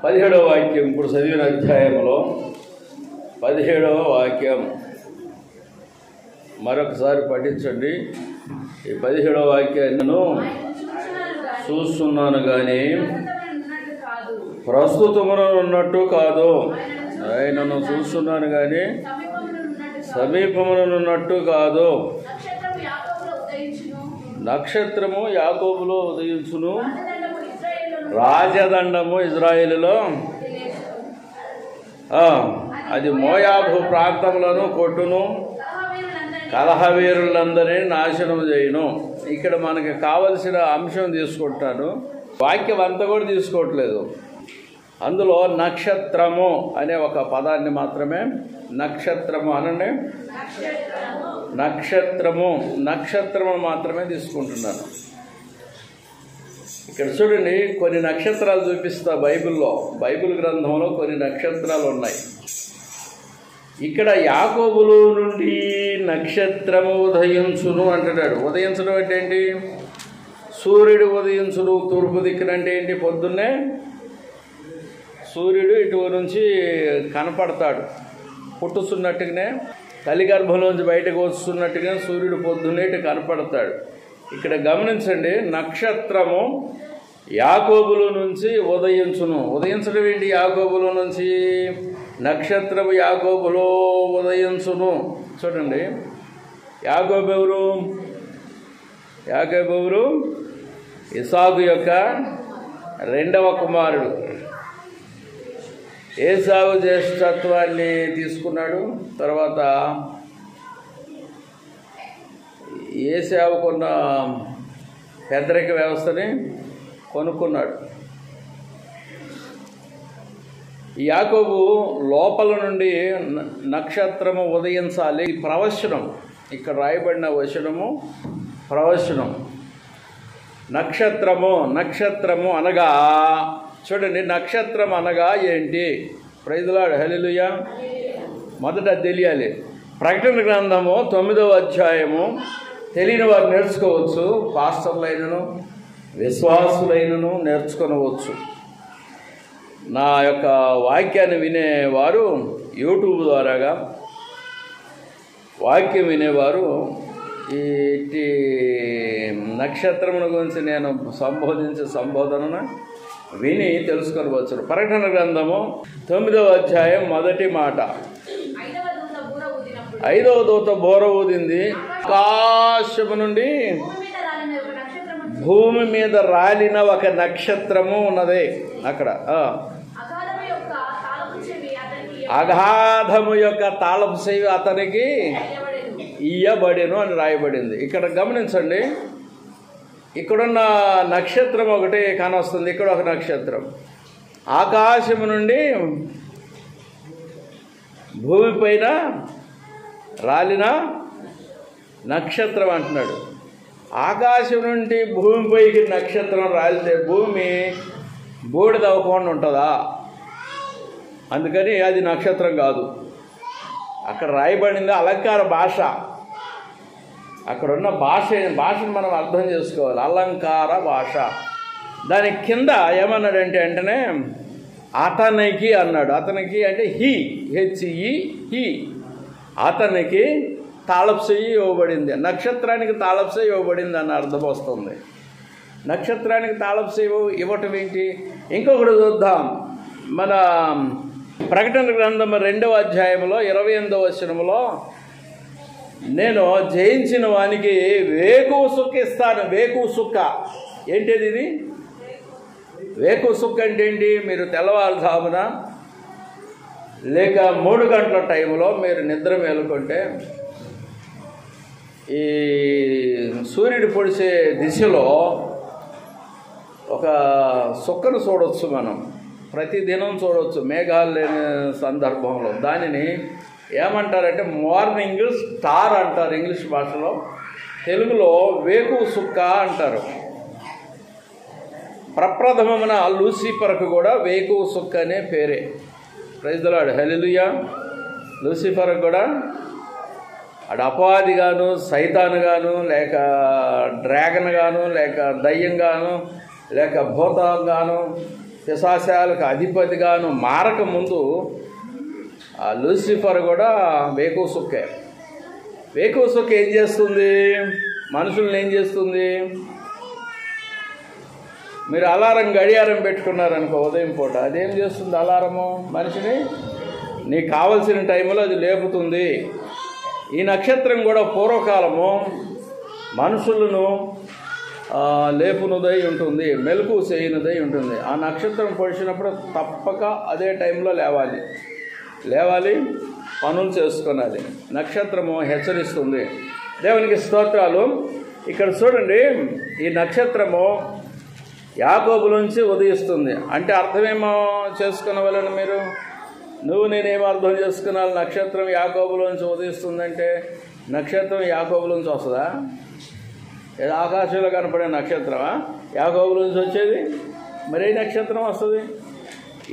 17వ వాక్యం ఇప్పుడు చదివిన అధ్యాయంలో 17వ వాక్యం మరొకసారి పఠించండి. ఈ 17వ వాక్యాన్ని చూస్తున్నాను కానీ ప్రస్తుతమున ఉన్నట్టు కాదు. ఆయనను చూస్తున్నాను కానీ సమీపమునున్నట్టు కాదు. నక్షత్రము యాకోబులో ఉదయించును, రాజదండము ఇజ్రాయేలులో, అది మోయాబు ప్రాంతములను కొట్టును, కలహవీరులందరినీ నాశనం చేయును. ఇక్కడ మనకి కావలసిన అంశం తీసుకుంటాను, వాక్యం అంతా కూడా తీసుకోవట్లేదు. అందులో నక్షత్రము అనే ఒక పదాన్ని మాత్రమే, నక్షత్రము అనండి, నక్షత్రము మాత్రమే తీసుకుంటున్నాను. ఇక్కడ చూడండి, కొన్ని నక్షత్రాలు చూపిస్తా. బైబిల్ గ్రంథంలో కొన్ని నక్షత్రాలు ఉన్నాయి. ఇక్కడ యాకోబులో నుండి నక్షత్రము ఉదయించును అంటున్నాడు. ఉదయించడం అంటే ఏంటి? సూర్యుడు ఉదయించును తూర్పు దిక్కునంటే ఏంటి? పొద్దున్నే సూర్యుడు ఇటు నుంచి కనపడతాడు, పుట్టుస్తున్నట్టుగానే, తల్లి గర్భంలోంచి బయటకు వస్తున్నట్టుగా సూర్యుడు పొద్దున్నే ఇటు కనపడతాడు. ఇక్కడ గమనించండి, నక్షత్రము యాకోబులో నుంచి ఉదయించును. ఉదయించడం ఏంటి? యాకోబులో నుంచి నక్షత్రము యాకోబులో ఉదయించును. చూడండి, యాకోబు ఎవరు? ఇసాకు యొక్క రెండవ కుమారుడు. ఏసావు జ్యేష్ఠత్వాన్ని తీసుకున్నాడు. తర్వాత ఏసావుకున్న పెద్దరిక వ్యవస్థని కొనుక్కున్నాడు. యాకోబు లోపల నుండి నక్షత్రము ఉదయించాలి. ప్రవచనం, ఇక్కడ రాయబడిన వచనము ప్రవచనం. నక్షత్రము అనగా, చూడండి, నక్షత్రం అనగా ఏంటి? ప్రైజ్ లార్డ్, హల్లెలూయా. మొదట తెలియాలి. ప్రకటన గ్రంథము 9వ అధ్యాయము తెలియని వారు నేర్చుకోవచ్చు, పాస్టర్లైనను విశ్వాసులైనను నేర్చుకొనవచ్చు. నా యొక్క వాక్యాన్ని వినేవారు యూట్యూబ్ ద్వారాగా వాక్యం వినేవారు ఈ నక్షత్రముల గురించి నేను సంబోధించే సంబోధనను విని తెలుసుకొనవచ్చు. ప్రకటన గ్రంథము 9వ అధ్యాయం మొదటి మాట, 5వ దూత బోర ఊదింది, ఆకాశము నుండి భూమి మీద రాలిన ఒక నక్షత్రము ఉన్నది. అక్కడ అగాధము యొక్క తాళపు చెవి అతనికి ఇయ్యబడెను అని రాయబడింది. ఇక్కడ గమనించండి, ఇక్కడున్న నక్షత్రం ఒకటి కానొస్తుంది. ఇక్కడ ఒక నక్షత్రం ఆకాశము నుండి భూమిపైన రాలిన నక్షత్రం అంటున్నాడు. ఆకాశం నుండి భూమిపైకి నక్షత్రం రాలితే భూమి బూడిదవ్వకుండా ఉంటుందా? అందుకని అది నక్షత్రం కాదు. అక్కడ రాయబడింది అలంకార భాష. అక్కడున్న భాషను మనం అర్థం చేసుకోవాలి. అలంకార భాష. దాని కింద ఏమన్నాడంటే వెంటనే అతనికి అన్నాడు. అతనికి అంటే హెచ్ఈ, అతనికి తాళపు చెయ్యి ఇవ్వబడింది. నక్షత్రానికి తాళపు చెయ్యి ఇవ్వబడింది అన్న అర్థం వస్తుంది. నక్షత్రానికి తాళపు చెయ్యి ఇవ్వటం ఏంటి? ఇంకొకటి చూద్దాం. మన ప్రకటన గ్రంథం 2వ అధ్యాయంలో 28వ వచనంలో, నేను జయించిన వానికి వేకువ సుక్క ఇస్తాను. వేకువ సుక్క ఏంటిది? ఇది వేకువ సుక్క అంటే ఏంటి? మీరు తెల్లవారుజామున లేక 3 గంటల టైంలో మీరు నిద్ర మేలుకుంటే ఈ సూర్యుడు పొడిచే దిశలో ఒక సుక్కను చూడవచ్చు. మనం ప్రతిదినం చూడవచ్చు, మేఘాలు లేని సందర్భంలో. దానిని ఏమంటారంటే మార్నింగ్ స్టార్ అంటారు ఇంగ్లీష్ భాషలో. తెలుగులో వేకువ సుక్క అంటారు. ప్రప్రథమమున లూసిఫర్కు కూడా వేకువ సుక్క అనే పేరే. ప్రైజ్ ది లార్డ్, హల్లెలూయా. లూసిఫర్కు కూడా అటు అపవాది గాను, సైతాను గాను, లేక డ్రాగన్ గాను, లేక దయ్యం గాను, లేక భూతం గాను, పిశాచాలకు అధిపతిగాను మారక ముందు ఆ లూసిఫర్ కూడా వేకువ సుక్కే. వేకువ సుక్క ఏం చేస్తుంది? మనుషుల్ని ఏం చేస్తుంది? మీరు అలారం గడియారం పెట్టుకున్నారనుకో ఉదయం పూట, అదేం చేస్తుంది? అలారము మనిషిని నీకు కావలసిన టైంలో అది లేపుతుంది. ఈ నక్షత్రం కూడా పూర్వకాలము మనుషులను లేపునదై ఉంటుంది, మెలకు చేయనిదై ఉంటుంది. ఆ నక్షత్రం పొడిచినప్పుడు తప్పక అదే టైంలో లేవాలి, పనులు చేసుకున్నది. నక్షత్రము హెచ్చరిస్తుంది. దేవునికి స్తోత్రాలు. ఇక్కడ చూడండి, ఈ నక్షత్రము యాకోబులోంచి ఉదయిస్తుంది అంటే అర్థమేమో చేసుకునవలని మీరు, నేనేం అర్థం చేసుకున్నాను? నక్షత్రం యాకోబులోంచి ఉదయిస్తుందంటే నక్షత్రం యాకోబులోంచి వస్తుందా? ఏదో ఆకాశంలో కనపడే నక్షత్రమా యాకోబులోంచి వచ్చేది? మరే నక్షత్రం వస్తుంది?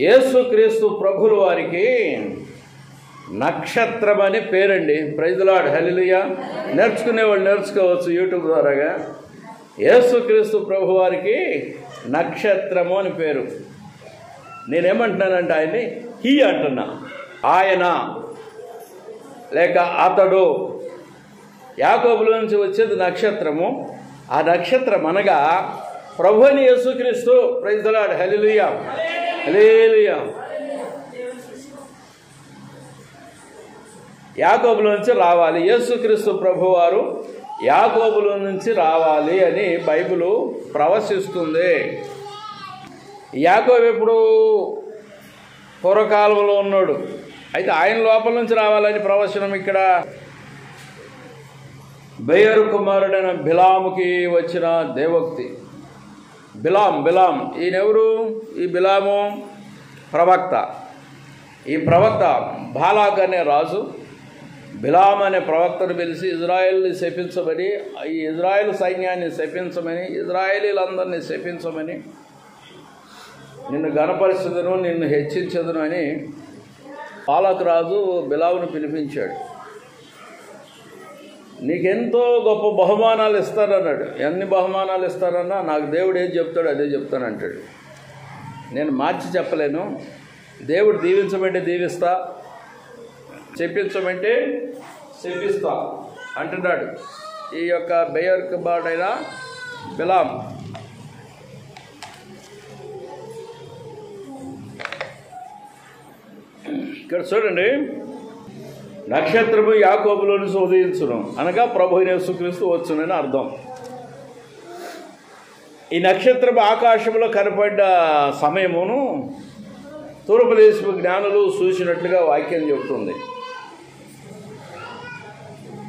యేసుక్రీస్తు ప్రభువుల వారికి నక్షత్రం అని పేరండి. ప్రైజ్ ది లార్డ్, హల్లెలూయా. నేర్చుకునేవాళ్ళు నేర్చుకోవచ్చు యూట్యూబ్ ద్వారాగా. యేసుక్రీస్తు ప్రభు వారికి నక్షత్రము అని పేరు. నేనేమంటున్నానంటే ఆయన్ని హీ అంటున్నా. ఆయన లేక అతడు. యాకోబులో నుంచి వచ్చేది నక్షత్రము. ఆ నక్షత్రం అనగా ప్రభుని యేసుక్రీస్తు. Praise the lord, hallelujah, hallelujah. యాకోబులో నుంచి రావాలి. యేసుక్రీస్తు ప్రభువారు యాకోబులో నుంచి రావాలి అని బైబిలు ప్రవశిస్తుంది. యాకోబు ఎప్పుడు? పూర్వకాలంలో ఉన్నాడు. అయితే ఆయన లోపల నుంచి రావాలని ప్రవచనం ఇక్కడ బెయోరు కుమారుడైన బిలాముకి వచ్చిన దేవోక్తి. బిలాం ఈయనెవరు? ఈ బిలాము ప్రవక్త. ఈ ప్రవక్త బాలాక్ అనే రాజు బిలాం అనే ప్రవక్తను పిలిచి ఇజ్రాయేల్ని శపించమని, ఈ ఇజ్రాయేల్ సైన్యాన్ని శపించమని, ఇజ్రాయేలీలందరినీ శపించమని, నిన్ను గణపరిచెదను, నిన్ను హెచ్చించదును అని బాలాక్ రాజు బిలామును పిలిపించాడు. నీకెంతో గొప్ప బహుమానాలు ఇస్తానన్నాడు. ఎన్ని బహుమానాలు ఇస్తానన్నా నాకు దేవుడు ఏది చెప్తాడో అదే చెప్తానంటాడు. నేను మార్చి చెప్పలేను. దేవుడు దీవించమంటే దీవిస్తా, చెప్పించమంటే చెప్పిస్తా అంటున్నాడు ఈ యొక్క బెయోరు కుమారుడైన బిలాం. ఇక్కడ చూడండి, నక్షత్రము యాకోబులో నుంచి ఉదయించును అనగా ప్రభు యేసుక్రీస్తు వచ్చునని అర్థం. ఈ నక్షత్రము ఆకాశంలో కనపడ్డ సమయమును తూర్పు దేశపు జ్ఞానులు చూసినట్లుగా వాక్యం చెబుతుంది.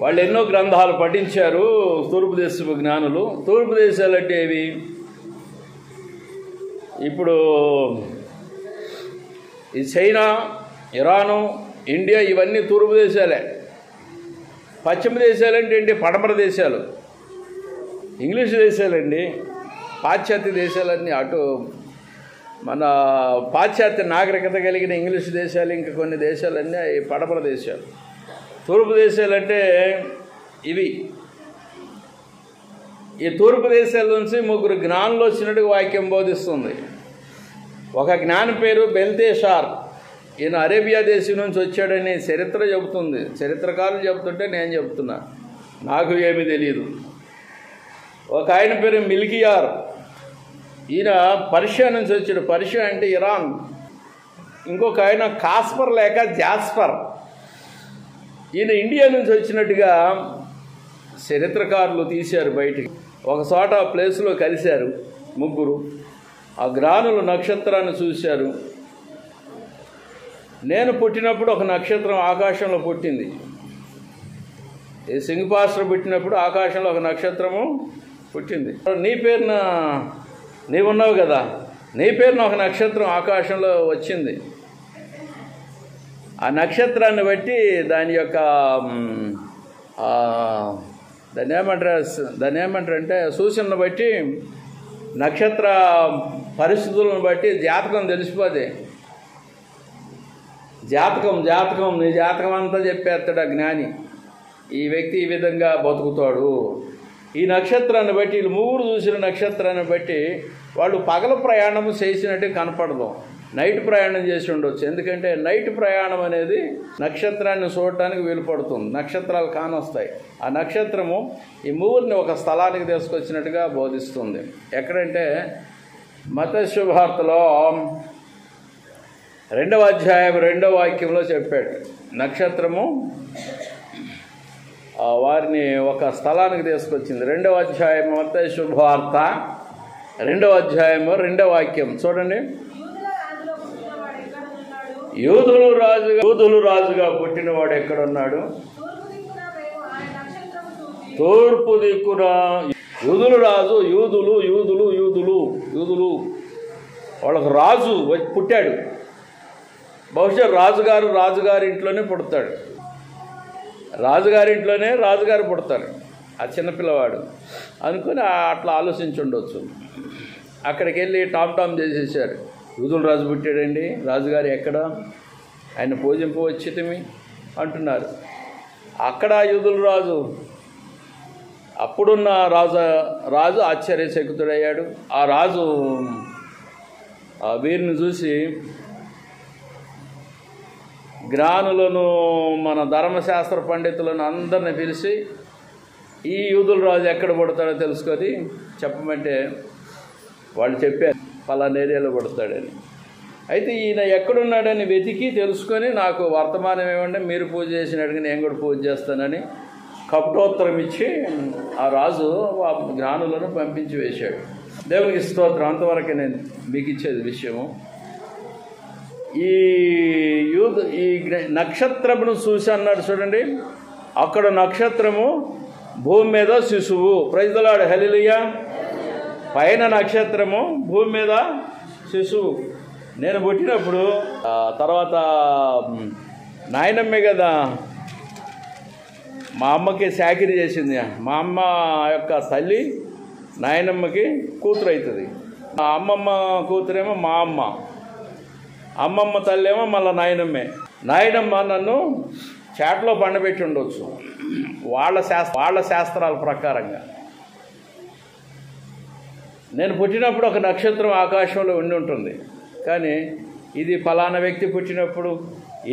వాళ్ళు ఎన్నో గ్రంథాలు పఠించారు తూర్పు దేశపు జ్ఞానులు. తూర్పు దేశాలు అంటే ఏవి? ఇప్పుడు ఈ చైనా, ఇరాను, ఇండియా ఇవన్నీ తూర్పు దేశాలే. పశ్చిమ దేశాలు అంటే ఏంటి? పడమర దేశాలు, ఇంగ్లీష్ దేశాలండి. పాశ్చాత్య దేశాలన్నీ అటు మన పాశ్చాత్య నాగరికత కలిగిన ఇంగ్లీష్ దేశాలు, ఇంకా కొన్ని దేశాలన్నీ పడమర దేశాలు. తూర్పు దేశాలు అంటే ఇవి. ఈ తూర్పు దేశాల నుంచి ముగ్గురు జ్ఞానులు వచ్చినట్టుగా వాక్యం బోధిస్తుంది. ఒక జ్ఞాని పేరు బెల్తేషార్. ఈయన అరేబియా దేశం నుంచి వచ్చాడని చరిత్ర చెబుతుంది. చరిత్రకారులు చెబుతుంటే నేను చెప్తున్నా, నాకు ఏమీ తెలియదు. ఒక ఆయన పేరు మిల్కియార్. ఈయన పర్షియా నుంచి వచ్చాడు. పర్షియా అంటే ఇరాన్. ఇంకొక ఆయన కాస్పర్ లేక జాస్పర్. ఈయన ఇండియా నుంచి వచ్చినట్టుగా చరిత్రకారులు తీశారు బయటికి. ఒక చోట ప్లేస్లో కలిశారు ముగ్గురు. ఆ జ్ఞానులు నక్షత్రాన్ని చూశారు. నేను పుట్టినప్పుడు ఒక నక్షత్రం ఆకాశంలో పుట్టింది. ఈ సింగపాస్టర్ పుట్టినప్పుడు ఆకాశంలో ఒక నక్షత్రము పుట్టింది. నీ పేరున నీవున్నావు కదా, నీ పేరున ఒక నక్షత్రం ఆకాశంలో వచ్చింది. ఆ నక్షత్రాన్ని బట్టి దాని యొక్క దాన్ని ఏమంటారంటే సూచనను బట్టి, నక్షత్ర పరిస్థితులను బట్టి జాతకం తెలిసిపోతే. జాతకం నీ జాతకం అంతా చెప్పేస్తాడు ఆ జ్ఞాని. ఈ వ్యక్తి ఈ విధంగా బతుకుతాడు. ఈ నక్షత్రాన్ని బట్టి, వీళ్ళు ముగ్గురు చూసిన నక్షత్రాన్ని బట్టి వాళ్ళు పగలు ప్రయాణం చేసినట్టు కనపడదు, నైట్ ప్రయాణం చేసి ఉండొచ్చు. ఎందుకంటే నైట్ ప్రయాణం అనేది నక్షత్రాన్ని చూడటానికి వీలు పడుతుంది, నక్షత్రాలు కానొస్తాయి. ఆ నక్షత్రము ఈ మూవుల్ని ఒక స్థలానికి తీసుకొచ్చినట్టుగా బోధిస్తుంది. ఎక్కడంటే మత్తయి శుభవార్తలో 2వ అధ్యాయం 2వ వాక్యంలో చెప్పాడు. నక్షత్రము వారిని ఒక స్థలానికి తీసుకొచ్చింది. 2వ అధ్యాయం మత్తయి శుభవార్త 2వ అధ్యాయము 2వ వాక్యం చూడండి. యూదులు రాజుగా పుట్టినవాడు ఎక్కడున్నాడు? తూర్పు దిక్కున. యూదులు రాజు, యూదులు వాళ్ళకు రాజు పుట్టాడు. బహుశా రాజుగారి ఇంట్లోనే పుడతాడు, రాజుగారు పుడతారు ఆ చిన్నపిల్లవాడు అనుకుని అట్లా ఆలోచించి ఉండొచ్చు. అక్కడికి వెళ్ళి టామ్ చేసేసారు. యూదుల రాజు పుట్టాడండి, రాజుగారు ఎక్కడ, ఆయన పూజింపు వచ్చితిమి అంటున్నారు. అక్కడ యూదుల రాజు, అప్పుడున్న రాజు ఆశ్చర్యచకితుడయ్యాడు. ఆ రాజు వీరిని చూసి జ్ఞానులను, మన ధర్మశాస్త్ర పండితులను అందరిని పిలిచి ఈ యూదుల రాజు ఎక్కడ పుడతాడో తెలుసుకొని చెప్పమంటే వాళ్ళు చెప్పారు పలానా ఏరియాలో పడతాడని. అయితే ఈయన ఎక్కడున్నాడని వెతికి తెలుసుకొని నాకు వర్తమానం ఇవ్వండి, మీరు పూజ చేసినట్టుగా నేను కూడా పూజ చేస్తానని కపటోత్తరం ఇచ్చి ఆ రాజు ఆ జ్ఞానులను పంపించి వేశాడు. దేవునికి స్తోత్రం. అంతవరకే నేను మీకు ఇచ్చేది విషయము. ఈ నక్షత్రమును చూసి అన్నాడు చూడండి. అక్కడ నక్షత్రము, భూమి మీద శిశువు. ప్రైజ్ ది లార్డ్, హల్లెలూయా. పైన నక్షత్రము, భూమి మీద శిశువు. నేను పుట్టినప్పుడు తర్వాత నాయనమ్మే కదా మా అమ్మకి చాకిరీ చేసింది. మా అమ్మ యొక్క తల్లి నాయనమ్మకి కూతురు అవుతుంది. మా అమ్మమ్మ కూతురేమో మా అమ్మ, అమ్మమ్మ తల్లి ఏమో మళ్ళీ నాయనమ్మ నన్ను చాట్లో పండబెట్టి ఉండొచ్చు వాళ్ళ శాస్త్రాల ప్రకారంగా. నేను పుట్టినప్పుడు ఒక నక్షత్రం ఆకాశంలో ఉండి ఉంటుంది, కానీ ఇది ఫలానా వ్యక్తి పుట్టినప్పుడు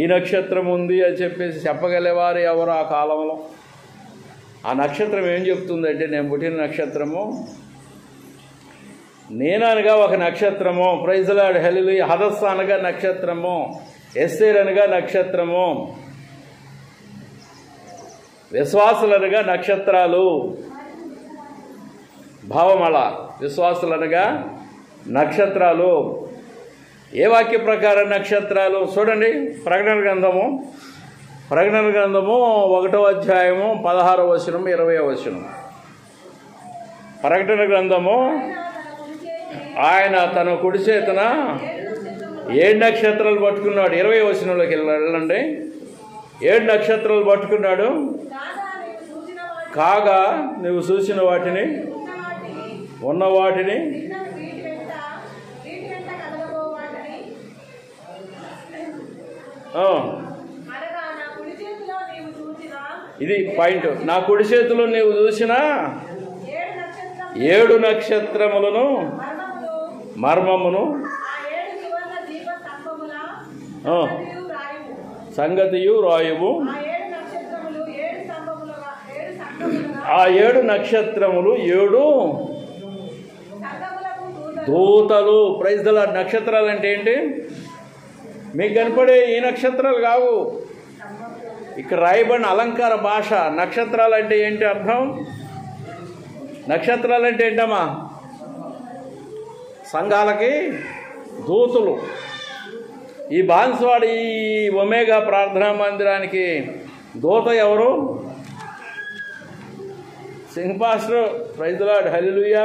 ఈ నక్షత్రం ఉంది అని చెప్పేసి చెప్పగలేవారు ఎవరు ఆ కాలంలో? ఆ నక్షత్రం ఏం చెప్తుందంటే, నేను పుట్టిన నక్షత్రము, నేను అనగా ఒక నక్షత్రము. ప్రైజ్ ది లార్డ్, హల్లెలూయా. హదస్సు అనగా నక్షత్రము, ఎస్తేర్ అనగా నక్షత్రము, విశ్వాసులనగా నక్షత్రాలు. భావమళ విశ్వాసులనగా నక్షత్రాలు. ఏ వాక్య ప్రకారం నక్షత్రాలు? చూడండి, ప్రకటన గ్రంథము 1వ అధ్యాయము 16వ వచనం 20వ వచనం. ప్రకటన గ్రంథము, ఆయన తన కుడి చేతన 7 నక్షత్రాలు పట్టుకున్నాడు. 20వ వచనంలోకి వెళ్ళండి. 7 నక్షత్రాలు పట్టుకున్నాడు. కాగా నువ్వు చూసిన వాటిని, ఉన్న వాటిని, ఇది పాయింట్. నా కుడి చేతిలో నీవు చూసిన 7 నక్షత్రములను, మర్మమును, సంగతియు రాయువు. ఆ 7 నక్షత్రములు 7 దూతలు. Praise the lord. నక్షత్రాలు అంటే ఏంటి? మీకు కనపడే ఈ నక్షత్రాలు కావు, ఇక్కడ రాయబడిన అలంకార భాష. నక్షత్రాలు అంటే ఏంటి అర్థం? నక్షత్రాలు అంటే ఏంటమ్మా? సంఘాలకి దూతులు. ఈ బాన్స్వాడ, ఈ ఒమేగా ప్రార్థనా మందిరానికి దూత ఎవరు? Singh pastor. Praise the lord, hallelujah.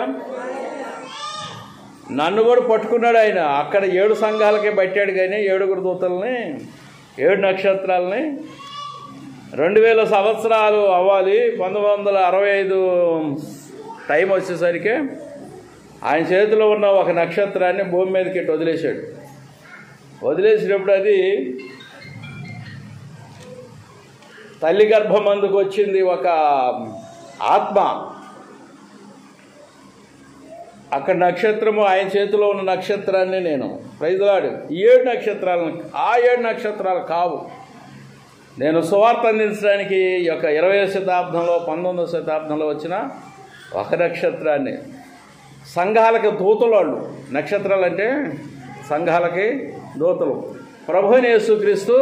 నన్ను కూడా పట్టుకున్నాడు ఆయన. అక్కడ 7 సంఘాలకే పట్టాడు, కానీ 7 దూతల్ని, 7 నక్షత్రాలని. 2000 సంవత్సరాలు అవ్వాలి, 1965 టైం వచ్చేసరికి ఆయన చేతిలో ఉన్న ఒక నక్షత్రాన్ని భూమి మీదకి వదిలేశాడు. వదిలేసినప్పుడు అది తల్లి గర్భమందుకు వచ్చింది ఒక ఆత్మ. అక్కడ నక్షత్రము ఆయన చేతిలో ఉన్న నక్షత్రాన్ని నేను ప్రైజ్ లార్డ్. ఈ 7 నక్షత్రాలను ఆ 7 నక్షత్రాలు కావు. నేను సువార్త అందించడానికి ఈ యొక్క 20వ శతాబ్దంలో 19వ శతాబ్దంలో వచ్చిన ఒక నక్షత్రాన్ని. సంఘాలకి దూతలు వాళ్ళు. నక్షత్రాలు అంటే సంఘాలకి దూతలు. ప్రభువైన యేసుక్రీస్తు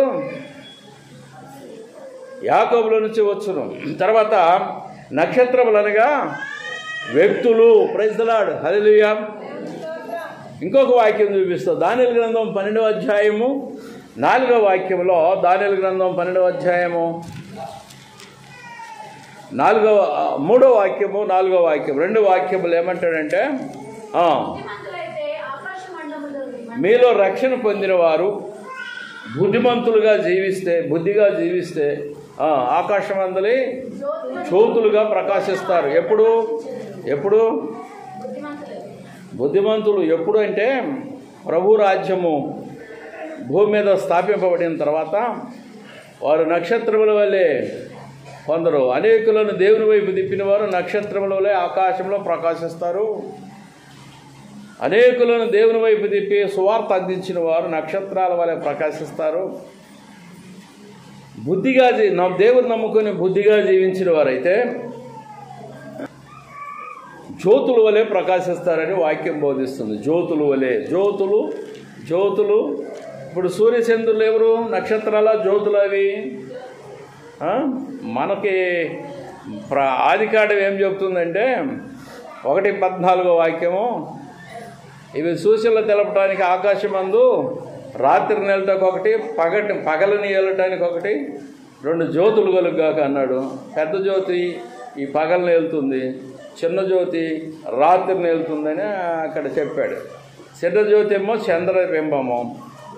యాకోబులో నుంచి వచ్చును. తర్వాత నక్షత్రములు అనగా వ్యక్తులు. ప్రైజ్ ది లార్డ్, హల్లెలూయా. ఇంకొక వాక్యం చూపిస్తా. దానియేలు గ్రంథం 12వ అధ్యాయము 4వ వాక్యంలో, దానియేలు గ్రంథం 12వ అధ్యాయము 3వ వాక్యము 4వ వాక్యం 2 వాక్యములు ఏమంటాడంటే, మీలో రక్షణ పొందిన వారు బుద్ధిగా జీవిస్తే ఆకాశమందలి జ్యోతులుగా ప్రకాశిస్తారు. ఎప్పుడు బుద్ధిమంతులు ఎప్పుడు అంటే ప్రభు రాజ్యము భూమి మీద స్థాపింపబడిన తర్వాత వారు నక్షత్రముల వలె, కొందరు అనేకులను దేవుని వైపు తిప్పిన వారు నక్షత్రముల వలె ఆకాశంలో ప్రకాశిస్తారు. అనేకులను దేవుని వైపు తిప్పి సువార్త అందించిన వారు నక్షత్రాల వలె ప్రకాశిస్తారు. దేవుని నమ్ముకొని బుద్ధిగా జీవించిన వారైతే జ్యోతుల వలె ప్రకాశిస్తారని వాక్యం బోధిస్తుంది. జ్యోతుల వలె, జ్యోతులు. ఇప్పుడు సూర్యచంద్రులు ఎవరు? నక్షత్రాల జ్యోతులు అవి. మనకి ఆదికాండం ఏం చెప్తుందంటే 1:14 వాక్యము, ఇవి సూచనలు తెలపడానికి ఆకాశమందు రాత్రి నెలటకు ఒకటి, పగలని ఏలటానికి ఒకటి 2 జ్యోతులు కలుగాక అన్నాడు. పెద్ద జ్యోతి ఈ పగలని వెళ్తుంది, చిన్న జ్యోతి రాత్రిని వెళ్తుందని అక్కడ చెప్పాడు. చిన్న జ్యోతి ఏమో చంద్రబింబము,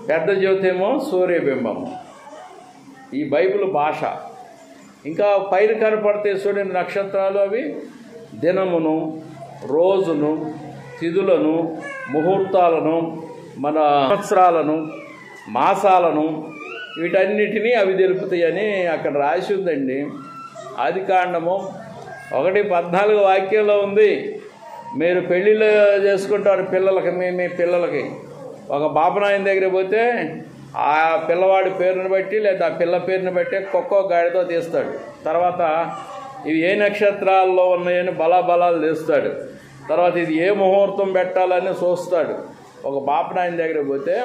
పెద్ద జ్యోతి ఏమో సూర్యబింబము. ఈ బైబిల్ భాష. ఇంకా పైన కనపడితే చూడండి నక్షత్రాలు, అవి దినమును, రోజును, తిథులను, ముహూర్తాలను, మన సంవత్సరాలను, మాసాలను, వీటన్నిటినీ అవి తెలుపుతాయని అక్కడ రాసి ఉందండి. ఆదికాండము 1:14 వాక్యంలో ఉంది. మీరు పెళ్ళిళ్ళు చేసుకుంటారు పిల్లలకి, మీ పిల్లలకి. ఒక బాపనాయన దగ్గర పోతే ఆ పిల్లవాడి పేరుని బట్టి లేదా ఆ పిల్ల పేరుని బట్టి ఒక్కో గాడితో తీస్తాడు. తర్వాత ఇవి ఏ నక్షత్రాల్లో ఉన్నాయని బలాలు తీస్తాడు. తర్వాత ఇది ఏ ముహూర్తం పెట్టాలని చూస్తాడు. ఒక బాపనాయన దగ్గర పోతే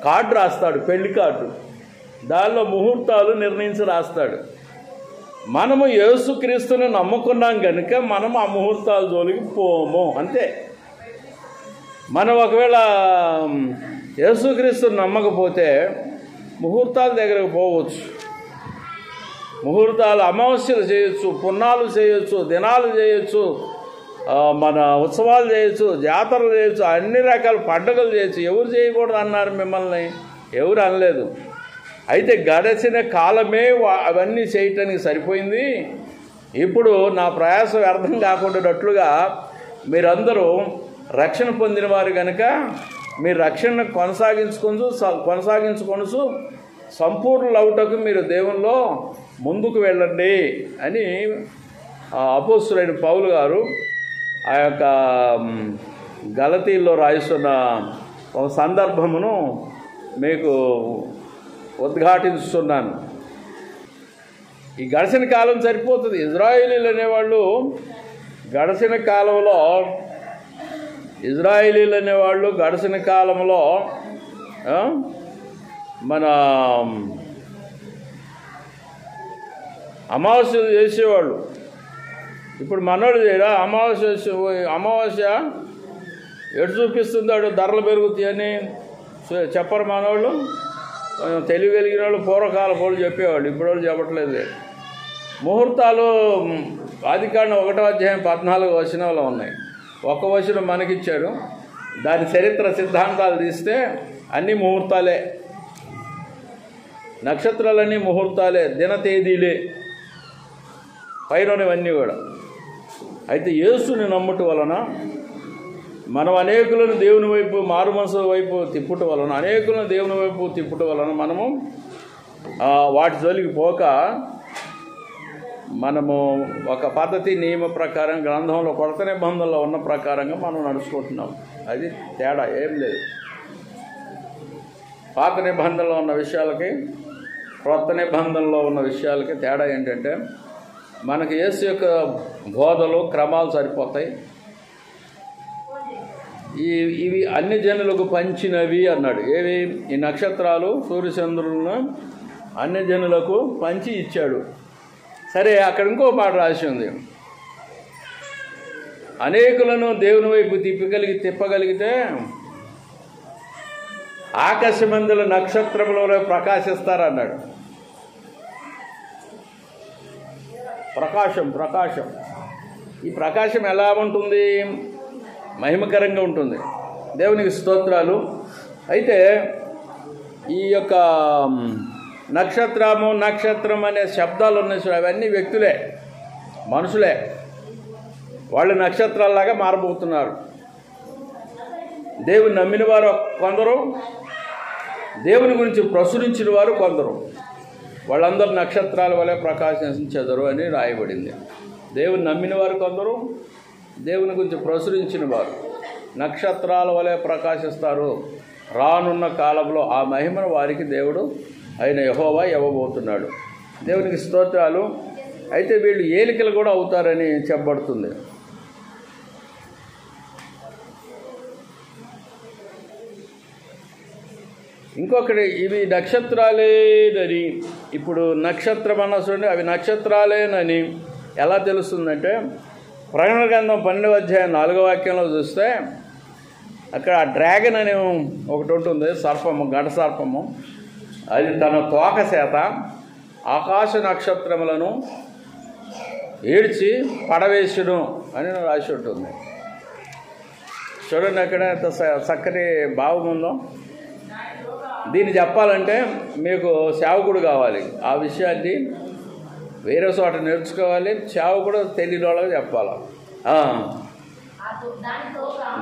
కార్డు రాస్తాడు, పెళ్లి కార్డు. దానిలో ముహూర్తాలు నిర్ణయించి రాస్తాడు. మనము యేసుక్రీస్తుని నమ్ముకున్నాం కనుక మనం ఆ ముహూర్తాల జోలికి పోము, అంతే. మనం ఒకవేళ యేసుక్రీస్తుని నమ్మకపోతే ముహూర్తాల దగ్గరకు పోవచ్చు. ముహూర్తాలు అమావాస్యలు చేయొచ్చు, పున్నాలు చేయొచ్చు, దినాలు చేయొచ్చు, మన ఉత్సవాలు చేయొచ్చు, జాతరలు చేయొచ్చు, అన్ని రకాల పండుగలు చేయొచ్చు. ఎవరు చేయకూడదు అన్నారు మిమ్మల్ని? ఎవరు అనలేదు. అయితే గడిచిన కాలమే అవన్నీ చేయటానికి సరిపోయింది. ఇప్పుడు నా ప్రయాసం వ్యర్థం కాకుండాట్లుగా మీరందరూ రక్షణ పొందిన వారు కనుక మీరు రక్షణను కొనసాగించుకొనుచు సంపూర్ణులవుటకు మీరు దేవునిలో ముందుకు వెళ్ళండి అని అపోస్తులైన పౌలు గారు ఆ యొక్క గలతీల్లో రాయిస్తున్న ఒక సందర్భమును మీకు ఉద్ఘాటిస్తున్నాను. ఈ గడిచిన కాలం సరిపోతుంది. ఇజ్రాయేలీలు అనేవాళ్ళు గడిచిన కాలంలో మన అమావాస్యలు చేసేవాళ్ళు. ఇప్పుడు మనోడు చేయరా? అమావాస్య ఎటు చూపిస్తుందాడు ధరలు పెరుగుతాయని చెప్పరు మనోళ్ళు. తెలివి కలిగిన వాళ్ళు పూర్వకాల వాళ్ళు చెప్పేవాళ్ళు, ఇప్పుడు వాళ్ళు చెప్పట్లేదు. ముహూర్తాలు ఆదికాండం 1వ అధ్యాయం 14వ వచనంలో ఉన్నాయి. ఒక వచనం మనకిచ్చాడు. దాని చరిత్ర సిద్ధాంతాలు తీస్తే అన్ని ముహూర్తాలే, నక్షత్రాలన్నీ ముహూర్తాలే, దిన తేదీలే, పైనవన్నీ కూడా. అయితే యేసుని నమ్ముట వలన మనం అనేకులను దేవుని వైపు, మారు మనసు వైపు తిప్పుట వలన మనము వాటి జోలికి పోక మనము ఒక పద్ధతి నియమ ప్రకారం గ్రంథంలో కొత్త నిబంధనలో ఉన్న ప్రకారంగా మనం నడుచుకుంటున్నాం. అది తేడా ఏం లేదు. పాత నిబంధనలో ఉన్న విషయాలకి క్రొత్త నిబంధనలో ఉన్న విషయాలకి తేడా ఏంటంటే మనకి యేసు యొక్క బోధలు క్రమాలు సరిపోతాయి. ఇవి అన్ని జనులకు పంచినవి అన్నాడు. ఏవి? ఈ నక్షత్రాలు సూర్యచంద్రులను అన్ని జనులకు పంచి ఇచ్చాడు. సరే, అక్కడ ఇంకో మాట రాసి ఉంది, అనేకులను దేవుని వైపు తిప్పగలిగితే ఆకాశమందుల నక్షత్రములలో ప్రకాశిస్తారన్నాడు. ప్రకాశం ఈ ప్రకాశం ఎలా ఉంటుంది? మహిమకరంగా ఉంటుంది. దేవునికి స్తోత్రాలు. అయితే ఈ యొక్క నక్షత్రం అనే శబ్దాలు ఉన్నాయి, అవన్నీ వ్యక్తులే, మనుషులే. వాళ్ళు నక్షత్రాల్లాగా మారబోతున్నారు. దేవుని నమ్మిన వారు కొందరు, దేవుని గురించి ప్రచురించిన వారు కొందరు. వాళ్ళందరూ నక్షత్రాల వలె ప్రకాశించెదరు అని రాయబడింది. దేవుని నమ్మిన వారు కొందరు, దేవుని గురించి ప్రచురించిన వారు నక్షత్రాల వలె ప్రకాశిస్తారు. రానున్న కాలంలో ఆ మహిమను వారికి దేవుడు అయిన యెహోవా ఇవ్వబోతున్నాడు. దేవునికి స్తోత్రాలు. అయితే వీళ్ళు ఏలికలు కూడా అవుతారని చెప్పబడుతుంది. ఇంకొకటి, ఇవి నక్షత్రాలేనని, ఇప్పుడు నక్షత్రం అన్న చూడండి, అవి నక్షత్రాలేనని ఎలా తెలుస్తుందంటే ప్రకటన గ్రంథం 12వ అధ్యాయం 4వ వాక్యంలో చూస్తే అక్కడ డ్రాగన్ అనే ఒకటి ఉంటుంది, సర్పము, ఘట సర్పము. అది తన తోక చేత ఆకాశ నక్షత్రములను ఏడ్చి పడవేసును అని రాసి ఉంటుంది. చూడండి అక్కడ ఎంత చక్కటి భావం ఉందో. దీన్ని చెప్పాలంటే మీకు సేవకుడు కావాలి. ఆ విషయాన్ని వేరే చోట నేర్చుకోవాలి. సేవకుడు తెలియని వాళ్ళకి చెప్పాలి.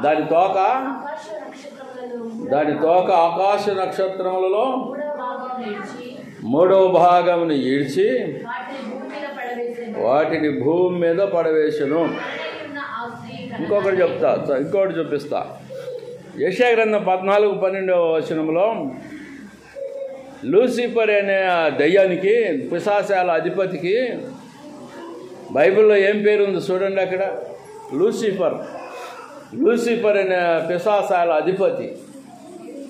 దాని తోక ఆకాశ నక్షత్రములలో 3వ భాగమును ఈడ్చి వాటిని భూమి మీద పడవేసెను. ఇంకోటి చూపిస్తా. యెషయా గ్రంథం 14:12వ వచనంలో లూసిఫర్ అనే దయ్యానికి, పిశాచాల అధిపతికి బైబిల్లో ఏం పేరు ఉంది చూడండి. అక్కడ లూసిఫర్ అనే పిశాచాల అధిపతి,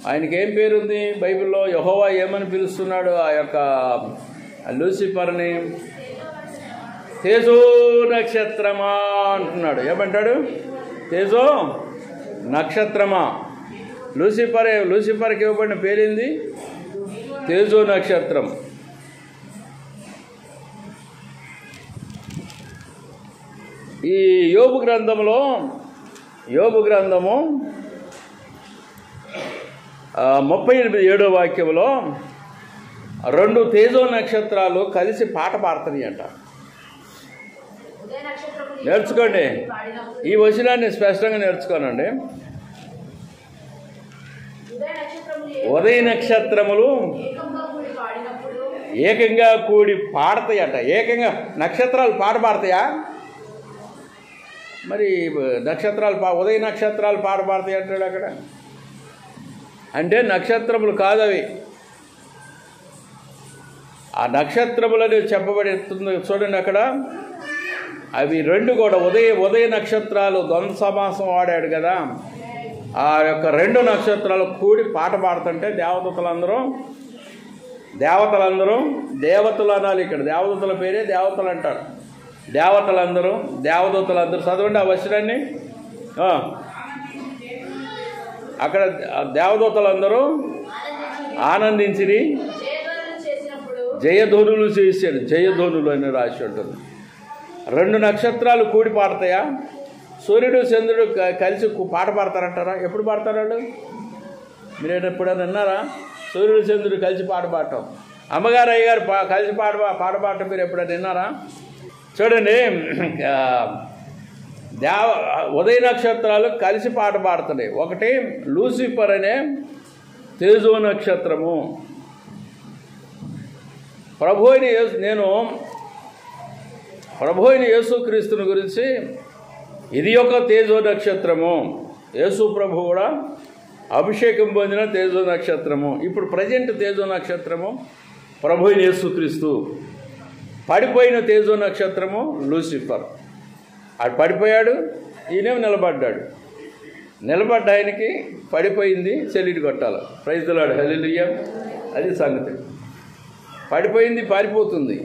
ఆయనకి ఏం పేరుంది బైబిల్లో? యెహోవా ఏమని పిలుస్తున్నాడు ఆ యొక్క లూసిఫర్ని? తేజో నక్షత్రమా అంటున్నాడు. ఏమంటాడు? తేజో నక్షత్రమా. లూసిఫర్కి ఇవ్వబడిన పేరేంది? తేజో నక్షత్రం. ఈ యోబు గ్రంథము 37వ వాక్యంలో 2 తేజో నక్షత్రాలు కలిసి పాట పాడుతుంది అంట. నేర్చుకోండి, ఈ వచనాన్ని స్పష్టంగా నేర్చుకోనండి. ఉదయ నక్షత్రములు ఏకంగా కూడి పాడతాయట. ఏకంగా నక్షత్రాలు పాట పాడతాయా? మరి ఉదయ నక్షత్రాలు పాట పాడతాయి అంటాడు అక్కడ. అంటే నక్షత్రములు కాదవి. ఆ నక్షత్రములని చెప్పబడుతుంది చూడండి అక్కడ. అవి 2 కూడా ఉదయ నక్షత్రాలు ద్వంద్వ సమాసం వాడాడు కదా. ఆ యొక్క 2 నక్షత్రాలు కూడి పాట పాడుతుంటే దేవతలు అనాలి. ఇక్కడ దేవదూతల పేరే దేవతలు అంటారు. దేవతలందరూ చదవండి ఆ వచనాన్ని. అక్కడ దేవదూతలందరూ ఆనందించి జయధ్వనులు చేశాడు. జయధ్వనులు అని రాసి ఉంటుంది. 2 నక్షత్రాలు కూడి పాడతాయా? సూర్యుడు చంద్రుడు కలిసి పాట పాడతారంటారా? ఎప్పుడు పాడతారు వాళ్ళు? మీరు ఎప్పుడైనా విన్నారా సూర్యుడు చంద్రుడు కలిసి పాట పాడటం? అమ్మగారు అయ్యగారు కలిసి పాట పాడటం మీరు ఎప్పుడైనా విన్నారా? చూడండి, ఉదయ నక్షత్రాలు కలిసి పాట పాడుతున్నాయి. ఒకటి లూసిఫర్ అనే తేజో నక్షత్రము. ప్రభువుని నేను ప్రభు అయిన యేసుక్రీస్తుని గురించి ఇది ఒక తేజో నక్షత్రము. యేసు ప్రభు కూడా అభిషేకం పొందిన తేజో నక్షత్రము. ఇప్పుడు ప్రజెంట్ తేజో నక్షత్రము ప్రభు అయిన యేసుక్రీస్తు. పడిపోయిన తేజో నక్షత్రము లూసిఫర్. ఆడు పడిపోయాడు, ఈయనేమో నిలబడ్డాడు. నిలబడ్డ ఆయనకి పడిపోయింది, చెల్లిటి కొట్టాలి. ప్రైజ్ ది లార్డ్, హల్లెలూయా. అది సంగతి. పడిపోయింది, పారిపోతుంది.